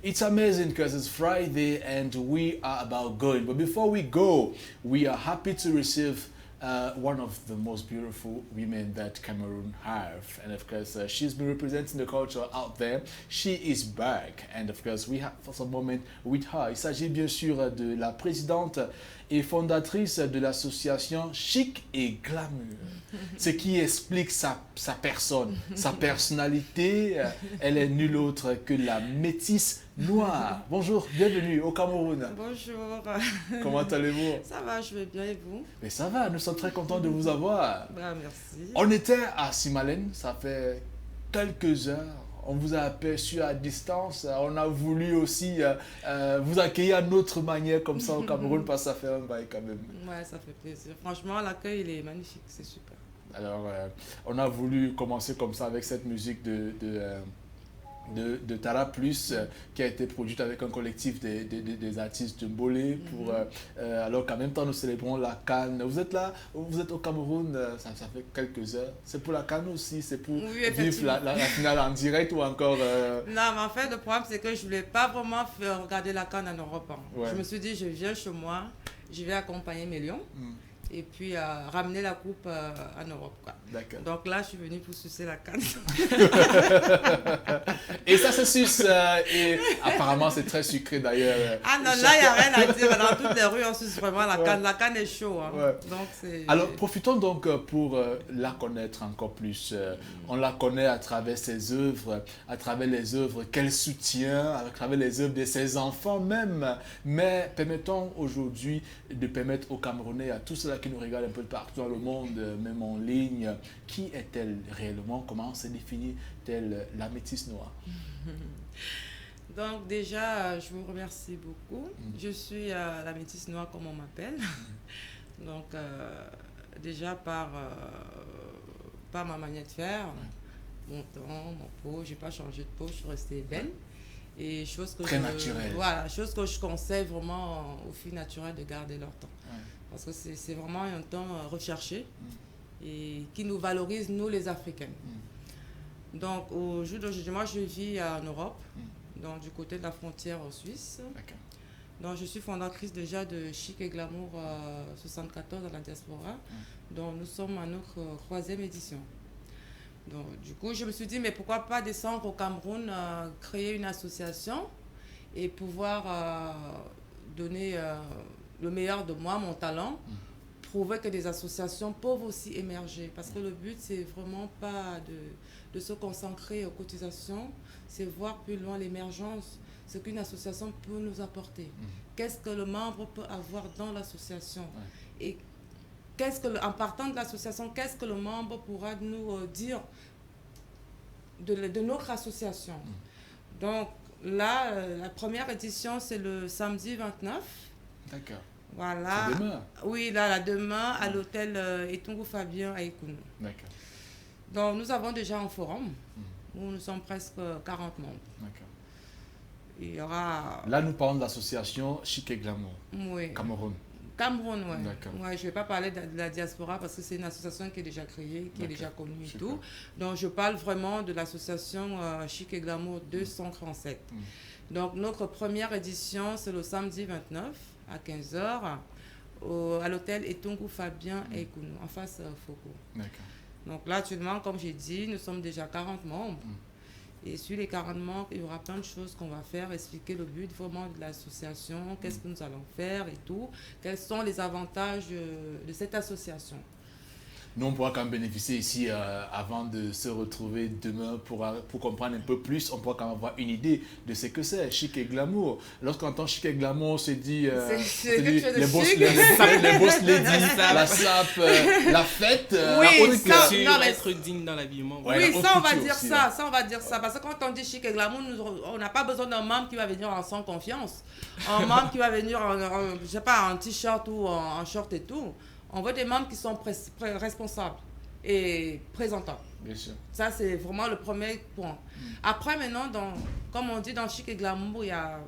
It's amazing because it's Friday and we are about going. But before we go, we are happy to receive one of the most beautiful women that Cameroon have. And of course, she's been representing the culture out there. She is back. And of course, we have for some moment with her. Il s'agit bien sûr de la présidente et fondatrice de l'association Chic et Glamour. Ce qui explique sa personne, sa personnalité. Elle est nulle autre que la métisse noire. Bonjour, bienvenue au Cameroun. Bonjour. Comment allez-vous? Ça va, je vais bien et vous? Mais ça va, nous sommes très contents de vous avoir. Bah, merci. On était à Simalène, ça fait quelques heures. On vous a aperçu à distance. On a voulu aussi vous accueillir à notre manière comme ça au Cameroun parce que ça fait un bail quand même. Ouais, ça fait plaisir. Franchement, l'accueil, il est magnifique, c'est super. Alors, on a voulu commencer comme ça avec cette musique de Tara Plus qui a été produite avec un collectif des artistes de Mbolé pour alors qu'en même temps nous célébrons la CAN. Vous êtes là, vous êtes au Cameroun, ça fait quelques heures. C'est pour la CAN aussi, c'est pour vivre la finale en direct ou encore Non, mais en fait le problème c'est que je voulais pas vraiment faire regarder la CAN en Europe. Ouais. Je me suis dit je viens chez moi, je vais accompagner mes lions. Et puis ramener la coupe en Europe. Quoi. D'accord. Donc là, je suis venue pour sucer la canne. Et ça se suce. Et apparemment, c'est très sucré d'ailleurs. Ah non, là, il n'y a rien à dire. Dans toutes les rues, on suce vraiment la canne. La canne est chaude. Hein. Ouais. Donc, c'est... Alors, profitons donc pour la connaître encore plus. On la connaît à travers ses œuvres, à travers les œuvres qu'elle soutient, à travers les œuvres de ses enfants même. Mais permettons aujourd'hui de permettre aux Camerounais, à tous ceux qui nous regardent un peu partout dans le monde, même en ligne, qui est-elle réellement? Comment se définit-elle la métisse noire? Donc déjà, je vous remercie beaucoup. Je suis la métisse noire comme on m'appelle. Donc déjà par ma manière de faire, mon temps, mon peau, j'ai pas changé de peau, je suis restée belle. Et chose que très naturelle. Voilà, chose que je conseille vraiment aux filles naturelles de garder leur temps. Ouais. Parce que c'est vraiment un temps recherché et qui nous valorise, nous les Africaines. Donc au jour d'aujourd'hui, moi je vis en Europe, donc du côté de la frontière suisse. D'accord. Donc je suis fondatrice déjà de Chic et Glamour 74 dans la diaspora. Donc nous sommes à notre 3e édition. Donc du coup je me suis dit mais pourquoi pas descendre au Cameroun, créer une association et pouvoir donner le meilleur de moi, mon talent, prouver que des associations peuvent aussi émerger. Parce que le but, c'est vraiment pas de se concentrer aux cotisations, c'est voir plus loin l'émergence, ce qu'une association peut nous apporter. Qu'est-ce que le membre peut avoir dans l'association? Et en partant de l'association, qu'est-ce que le membre pourra nous dire de notre association? Donc là, la première édition, c'est le samedi 29. D'accord. Voilà. C'est demain? Oui, là, demain, à l'hôtel Etongo Fabien à Ekounou. D'accord. Donc, nous avons déjà un forum où nous sommes presque 40 membres. D'accord. Il y aura... Là, nous parlons de l'association Chic et Glamour. Oui. Cameroun. Cameroun, oui. D'accord. Ouais, je ne vais pas parler de la diaspora parce que c'est une association qui est déjà créée, qui est déjà connue et tout. Donc, je parle vraiment de l'association Chic et Glamour 237. Donc, notre première édition, c'est le samedi 29 à 15h à l'hôtel Etongo Fabien à Ekounou, en face Foko. D'accord. Donc là, actuellement, comme j'ai dit, nous sommes déjà 40 membres. Et sur les 40 membres, il y aura plein de choses qu'on va faire, expliquer le but vraiment de l'association, qu'est-ce que nous allons faire et tout, quels sont les avantages de cette association. Nous, on pourra quand même bénéficier ici avant de se retrouver demain pour comprendre un peu plus. On pourra quand même avoir une idée de ce que c'est, Chic et Glamour. Lorsqu'on entend Chic et Glamour, on se dit, les boss ladies, la sape, la fête, oui, ça, non, mais être digne dans l'habillement. Oui, ça on va dire aussi, ça, ça on va dire ça. Parce que quand on dit Chic et Glamour, on n'a pas besoin d'un membre qui va venir en sans confiance. Un membre qui va venir je sais pas, en t-shirt ou en short et tout. On veut des membres qui sont responsables et présentables. Bien sûr. Ça, c'est vraiment le premier point. Après, maintenant, comme on dit dans Chic et Glamour, il y a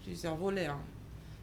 plusieurs volets. Hein.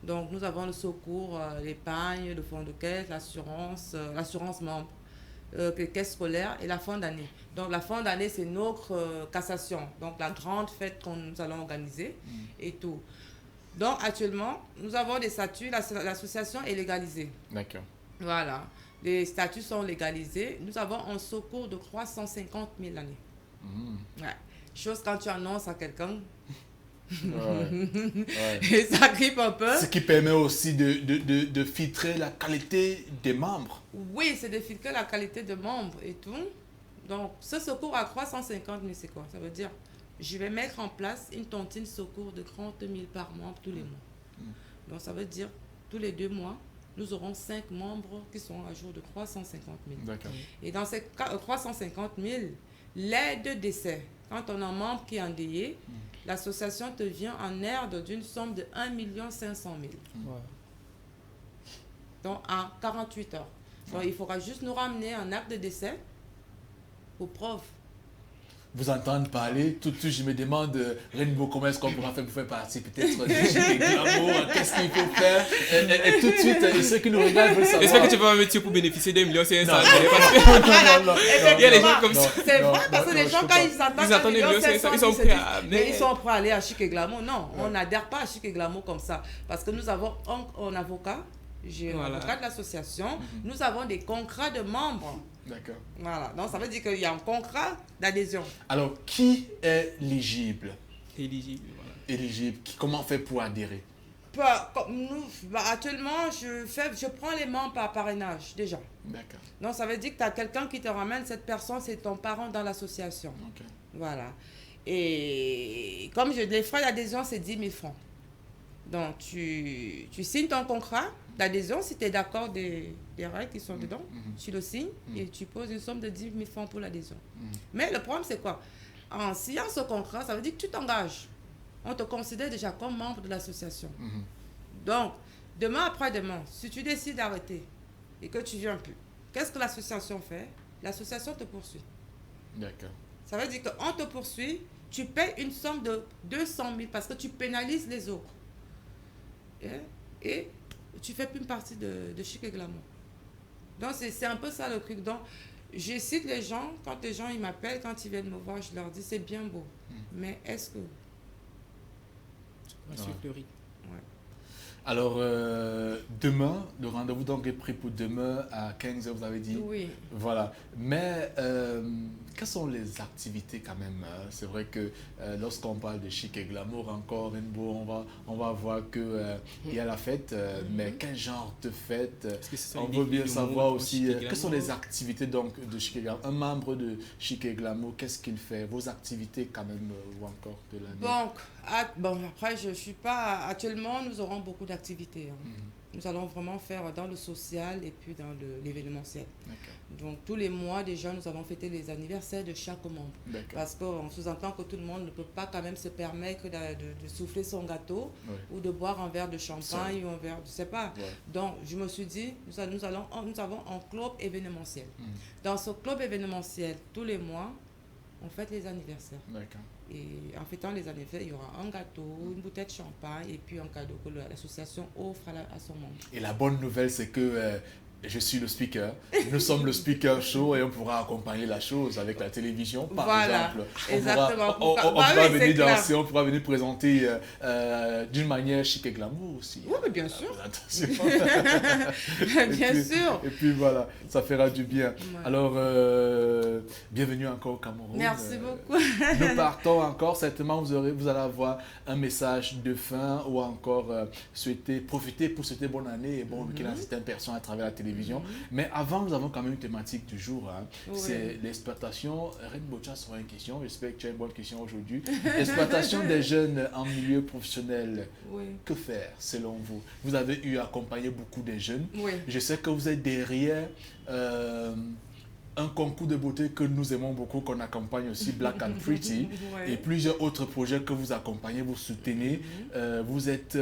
Donc, nous avons le secours, l'épargne, le fonds de caisse, l'assurance membre. que caisse scolaire et la fin d'année. Donc la fin d'année, c'est notre cassation, donc la grande fête que nous allons organiser et tout. Donc actuellement, nous avons des statuts, l'association est légalisée. D'accord. Voilà, les statuts sont légalisés. Nous avons un secours de 350 000 l'année. Ouais. Chose quand tu annonces à quelqu'un, et ça grippe un peu. Ce qui permet aussi de filtrer la qualité des membres. Oui, c'est de filtrer la qualité de membres et tout. Donc, ce secours à 350 000, c'est quoi? Ça veut dire, je vais mettre en place une tontine secours de 30 000 par membre tous les mois. Donc, ça veut dire, tous les 2 mois, nous aurons 5 membres qui seront à jour de 350 000. D'accord. Et dans ces 350 000, l'aide de décès, quand on a un membre qui est endeuillé, l'association te vient en aide d'une somme de 1 500 000. Donc, en 48 heures. Donc, il faudra juste nous ramener un acte de décès aux preuves. Vous entendre parler, tout de suite, je me demande, Rainbow, comment est-ce qu'on pourra faire pour faire partie peut-être du Chic & Glamour, qu'est-ce qu'il faut faire et tout de suite, ceux qui nous regardent veulent savoir. J'espère que tu vas me mettre pour bénéficier d'1 million, c'est ça. Il y a des gens comme ça. C'est vrai, parce que les gens, quand ils attendent 1 million, ils sont prêts à amener. Mais ils sont prêts à aller à Chic & Glamour. Non, on n'adhère pas à Chic & Glamour comme ça. Parce que nous avons un avocat, j'ai un avocat de l'association, nous avons des contrats de membres. D'accord. Voilà, donc ça veut dire qu'il y a un contrat d'adhésion. Alors, qui est éligible? Éligible, voilà. Éligible. Comment on fait pour adhérer? Comme nous, actuellement, je prends les membres par parrainage, déjà. D'accord. Donc, ça veut dire que tu as quelqu'un qui te ramène, cette personne, c'est ton parent dans l'association. Ok. Voilà. Et comme les frais d'adhésion, c'est 10 000 francs. Donc, tu signes ton contrat d'adhésion, si tu es d'accord des règles qui sont dedans, tu le signes et tu poses une somme de 10 000 francs pour l'adhésion. Mais le problème, c'est quoi? En signant ce contrat, ça veut dire que tu t'engages. On te considère déjà comme membre de l'association. Donc, demain après-demain, si tu décides d'arrêter et que tu viens plus, qu'est-ce que l'association fait? L'association te poursuit. D'accord. Ça veut dire qu'on te poursuit, tu payes une somme de 200 000 parce que tu pénalises les autres. Et tu fais plus une partie de Chic & Glamour. Donc, c'est un peu ça le truc. Donc, je cite les gens, quand les gens ils m'appellent, quand ils viennent me voir, je leur dis c'est bien beau. Mais est-ce que... Alors, demain, le rendez-vous donc est pris pour demain à 15h, vous avez dit? Oui. Voilà. Mais quelles sont les activités quand même? C'est vrai que lorsqu'on parle de Chic & Glamour, encore Rainbow, on va voir qu'il y a la fête, mais quel genre de fête? On veut bien savoir aussi quelles sont les activités donc, de Chic & Glamour. Un membre de Chic & Glamour, qu'est-ce qu'il fait? Vos activités quand même, ou encore de l'année? Bon, après, je suis pas... Actuellement, nous aurons beaucoup d'activités. Nous allons vraiment faire dans le social et puis dans l'événementiel. Donc, tous les mois, déjà, nous allons fêter les anniversaires de chaque membre. Parce qu'on sous-entend que tout le monde ne peut pas quand même se permettre de souffler son gâteau ou de boire un verre de champagne ou un verre, je sais pas. Donc, je me suis dit, nous avons un club événementiel. Dans ce club événementiel, tous les mois, on fête les anniversaires. Et en fêtant les anniversaires, il y aura un gâteau, une bouteille de champagne et puis un cadeau que l'association offre à son membre. Et la bonne nouvelle, c'est que je suis le speaker. Nous sommes le speaker show et on pourra accompagner la chose avec la télévision, par exemple. On pourra venir danser, on pourra venir présenter d'une manière Chic & Glamour aussi. Oui, mais bien sûr. Bien sûr. Et puis voilà, ça fera du bien. Alors, bienvenue encore au Cameroun. Merci beaucoup. Nous partons encore. Certainement, vous allez avoir un message de fin ou encore profiter pour souhaiter bonne année et bon week-end à certaines personnes à travers la télévision. Mais avant, nous avons quand même une thématique du jour. C'est l'exploitation. Rainbow sera une question. J'espère que tu as une bonne question aujourd'hui. L'exploitation des jeunes en milieu professionnel. Que faire selon vous? Vous avez eu à accompagner beaucoup de jeunes. Je sais que vous êtes derrière un concours de beauté que nous aimons beaucoup, qu'on accompagne aussi, Black and Pretty, et plusieurs autres projets que vous accompagnez, vous soutenez. Vous êtes...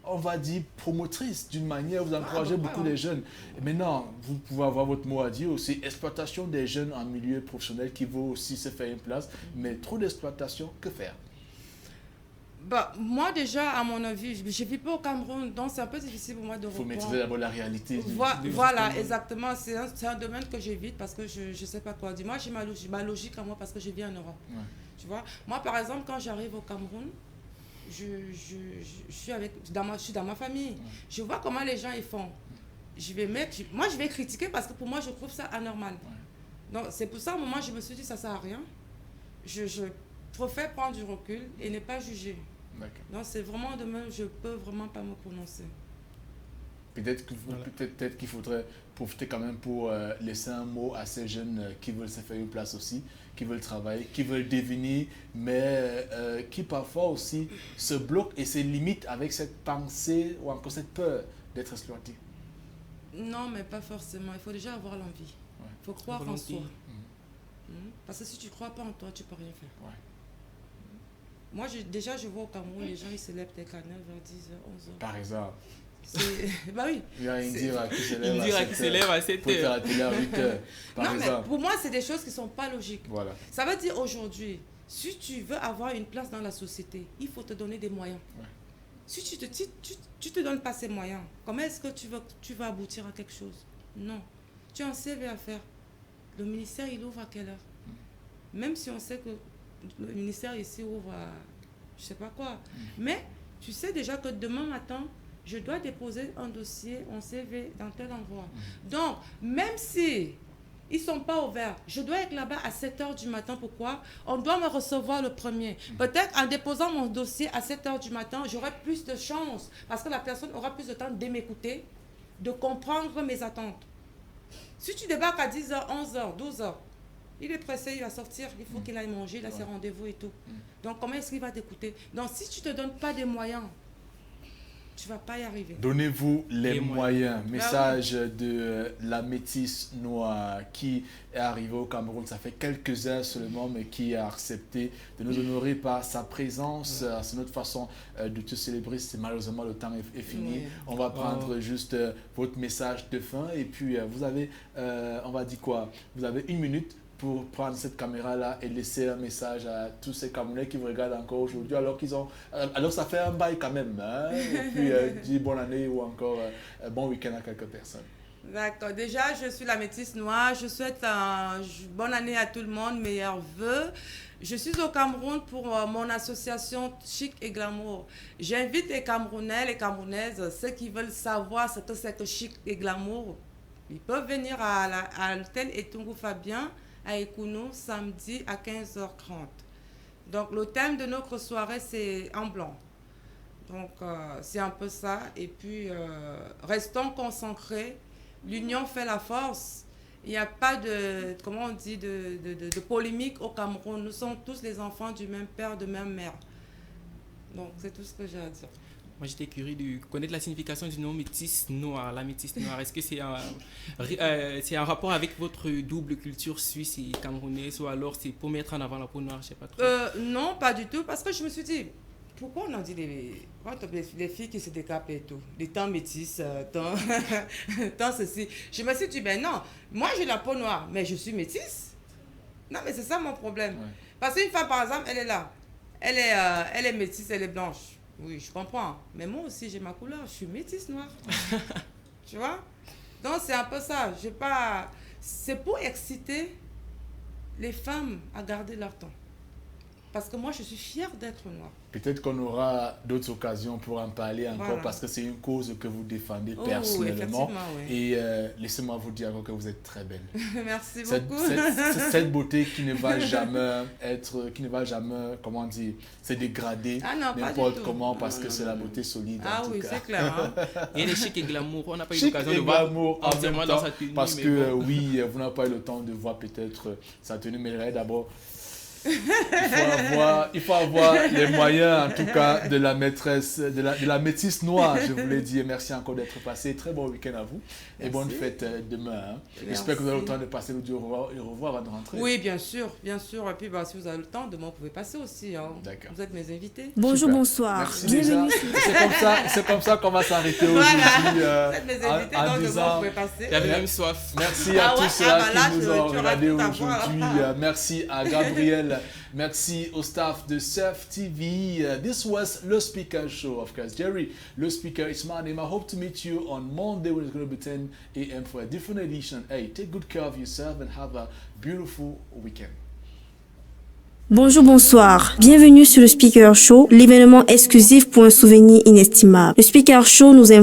on va dire, promotrice d'une manière, vous encouragez beaucoup les jeunes. Et maintenant, vous pouvez avoir votre mot à dire aussi, exploitation des jeunes en milieu professionnel qui vaut aussi se faire une place, mais trop d'exploitation, que faire? Bah, moi déjà, à mon avis, je ne vis pas au Cameroun, donc c'est un peu difficile pour moi de Il faut répondre. maîtriser d'abord la réalité. Voilà, exactement. C'est un domaine que j'évite parce que je ne sais pas quoi dire. Moi, j'ai ma logique à moi parce que je vis en Europe. Ouais. Tu vois, moi, par exemple, quand j'arrive au Cameroun, je suis dans ma famille. Ouais. Je vois comment les gens ils font. Je vais critiquer parce que pour moi, je trouve ça anormal. Ouais. Donc, c'est pour ça, à un moment, je me suis dit, ça ne sert à rien. Je préfère prendre du recul et ne pas juger. D'accord. Donc, c'est vraiment demain, je ne peux vraiment pas me prononcer. Peut-être qu'il faudrait profiter quand même pour laisser un mot à ces jeunes qui veulent se faire une place aussi, qui veulent travailler, qui veulent devenir, mais qui parfois aussi se bloquent et se limitent avec cette pensée ou encore cette peur d'être exploité. Non, mais pas forcément. Il faut déjà avoir l'envie. Ouais. Il faut croire en soi. Mhm. Parce que si tu ne crois pas en toi, tu ne peux rien faire. Ouais. Moi, je vois au Cameroun, les gens ils se lèvent peut-être à 9h, 10h, 11h. Par exemple. Bah oui. Il y a Indira qui se lève Indira qui se lève à 7 pour faire heures. la télé à 8 heures. Par Non, exemple. mais pour moi, c'est des choses qui ne sont pas logiques. Voilà. Ça veut dire aujourd'hui, si tu veux avoir une place dans la société, il faut te donner des moyens. Ouais. Si tu te donnes pas ces moyens, comment est-ce que tu vas aboutir à quelque chose? Non. Tu as un CV à faire. Le ministère, il ouvre à quelle heure? Même si on sait que le ministère ici ouvre à je sais pas quoi. Mais tu sais déjà que demain matin, je dois déposer un dossier, un CV dans tel endroit. Donc, même si ils ne sont pas ouverts, je dois être là-bas à 7h du matin. Pourquoi? On doit me recevoir le premier. Peut-être en déposant mon dossier à 7h du matin, j'aurai plus de chance parce que la personne aura plus de temps de m'écouter, de comprendre mes attentes. Si tu débarques à 10h, 11h, 12h, il est pressé, il va sortir, il faut qu'il aille manger, il a ses rendez-vous et tout. Donc, comment est-ce qu'il va t'écouter? Donc, si tu ne te donnes pas des moyens, tu ne vas pas y arriver. Donnez-vous les moyens. Message oui. de la métisse noire qui est arrivée au Cameroun. Ça fait quelques heures seulement, mais qui a accepté de nous honorer par sa présence. C'est notre façon de te célébrer. C'est malheureusement le temps est fini. Oui. On va prendre juste votre message de fin. Et puis, vous avez, on va dire quoi? Vous avez 1 minute pour prendre cette caméra-là et laisser un message à tous ces Camerounais qui vous regardent encore aujourd'hui, alors ça fait un bail quand même, hein? Et puis dis bonne année ou encore bon week-end à quelques personnes. D'accord. Déjà, je suis la métisse noire. Je souhaite bonne année à tout le monde, meilleurs vœux. Je suis au Cameroun pour mon association Chic et Glamour. J'invite les Camerounais, les Camerounaises, ceux qui veulent savoir ce que c'est que Chic et Glamour, ils peuvent venir à l'hôtel Etungu Fabien à Ekounou, samedi à 15h30. Donc, le thème de notre soirée, c'est en blanc. Donc, c'est un peu ça. Et puis, restons concentrés. L'union fait la force. Il n'y a pas de, comment on dit, de polémique au Cameroun. Nous sommes tous les enfants du même père, de même mère. Donc, c'est tout ce que j'ai à dire. Moi, j'étais curieux de connaître la signification du nom métisse noire, la métisse noire. Est-ce que c'est un rapport avec votre double culture suisse et camerounaise ou alors c'est pour mettre en avant la peau noire, je sais pas trop. Non, pas du tout, parce que je me suis dit, pourquoi on a dit les filles qui se décapent et tout, les temps métisses, temps ceci. Je me suis dit, ben non, moi j'ai la peau noire, mais je suis métisse. Non, mais c'est ça mon problème. Ouais. Parce qu'une femme, par exemple, elle est là, elle est métisse, elle est blanche. Oui, je comprends. Mais moi aussi, j'ai ma couleur. Je suis métisse noire. Tu vois? Donc, c'est un peu ça. C'est pour exciter les femmes à garder leur temps. Parce que moi, je suis fière d'être noire. Peut-être qu'on aura d'autres occasions pour en parler encore, parce que c'est une cause que vous défendez personnellement. Oui. Et laissez-moi vous dire que vous êtes très belle. Merci beaucoup. Cette beauté qui ne va jamais comment dire, se dégrader n'importe comment, parce que c'est la beauté solide. Ah oui, c'est clair. Hein? Et les Chic et Glamour, on n'a pas eu l'occasion de voir entièrement dans sa tenue. Parce que oui, vous n'avez pas eu le temps de voir peut-être sa tenue, mais d'abord... Il faut avoir les moyens, en tout cas, de la maîtresse, de la métisse noire, je voulais dire. Merci encore d'être passé. Très bon week-end à vous. Merci. Et bonne fête demain. Hein. J'espère que vous avez le temps de passer le revoir avant de rentrer. Oui, bien sûr. Bien sûr. Et puis, si vous avez le temps, demain, vous pouvez passer aussi. Hein. D'accord. Vous êtes mes invités. Bonjour, bonsoir. Merci bienvenue. C'est comme ça qu'on va s'arrêter aujourd'hui. Vous êtes mes invités, donc demain, vous pouvez passer. J'avais même soif. Merci à tous ceux qui nous ont regardés aujourd'hui. Merci à Gabriel Michel. Merci au staff de Surf TV. This was Le Speaker Show, of course. Jerry, Le Speaker is my name. I hope to meet you on Monday when it's going to be 10 a.m. for a different edition. Hey, take good care of yourself and have a beautiful weekend. Bonjour, bonsoir. Bienvenue sur le Speaker Show, l'événement exclusif pour un souvenir inestimable. Le Speaker Show nous informe